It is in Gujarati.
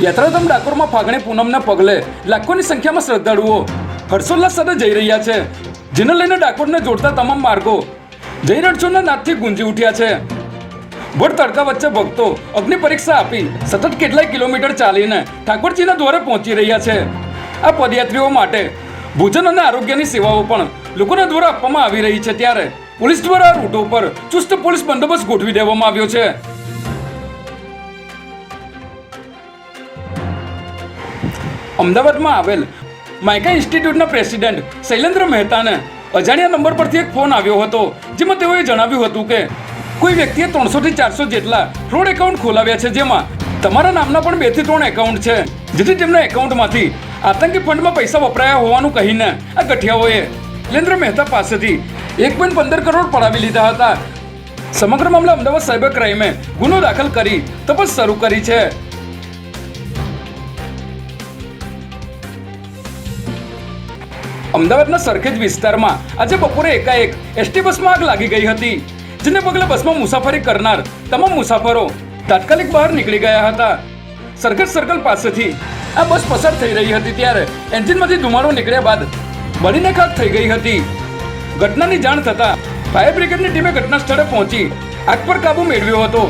યાત્રાધામ ડાકોરમાં ફાગણી પૂનમના પગલે લાખોની સંખ્યામાં શ્રદ્ધાળુઓ હર્ષોલ્લાસ સાથે જઈ રહ્યા છે, જેને લઈને ડાકોરને જોડતા તમામ માર્ગો જય રણછોડના નાદથી ગુંજી ઉઠ્યા છે. ભર તડકા વચ્ચે ભક્તો અગ્નિ પરીક્ષા આપી સતત કેટલાય કિલોમીટર ચાલીને ઠાકોરજીના દ્વારે પહોંચી રહ્યા છે. આ પદયાત્રીઓ માટે ભોજન અને આરોગ્યની સેવાઓ પણ લોકોના દ્વારા આપવામાં આવી રહી છે, ત્યારે પોલીસ દ્વારા આ રૂટો પર ચુસ્ત પોલીસ બંદોબસ્ત ગોઠવી દેવામાં આવ્યો છે. અમદાવાદમાં આવેલ માઇકા ઇન્સ્ટિટ્યૂટના પ્રેસિડેન્ટ શૈલેન્દ્ર મહેતાને અજાણ્યા નંબર પરથી એક ફોન આવ્યો હતો, જેમાં તેઓએ જણાવ્યું હતું કે કોઈ વ્યક્તિએ 300 થી 400 જેટલા ફ્રોડ એકાઉન્ટ ખોલાવ્યા છે, જેમાં તમારા નામના પણ 2 થી 3 એકાઉન્ટ છે, જેથી તેમના એકાઉન્ટમાંથી આતંકી ફંડમાં પૈસા વપરાયા હોવાનું કહીને આ ગઠિયાઓએ શૈલેન્દ્ર મહેતા પાસેથી 1.15 કરોડ પડાવી લીધા હતા. સમગ્ર મામલે અમદાવાદ સાયબર ક્રાઇમે ગુનો દાખલ કરી તપાસ શરૂ કરી છે. અમદાવાદના સરખેજ વિસ્તારમાં આજે બપોરે એકાએક એસટી બસમાં આગ લાગી ગઈ હતી, જેને પગલે બસમાં મુસાફરી કરનાર તમામ મુસાફરો તાત્કાલિક બહાર નીકળી ગયા હતા. સરખેજ સર્કલ પાસેથી આ બસ પસાર થઈ રહી હતી, ત્યારે એન્જિનમાંથી ધુમાડો નીકળ્યા બાદ બળીને ખાક થઈ ગઈ હતી. ઘટનાની જાણ થતાં ફાયર બ્રિગેડની ટીમે ઘટના સ્થળે પહોંચી આગ પર કાબુ મેળવ્યો હતો.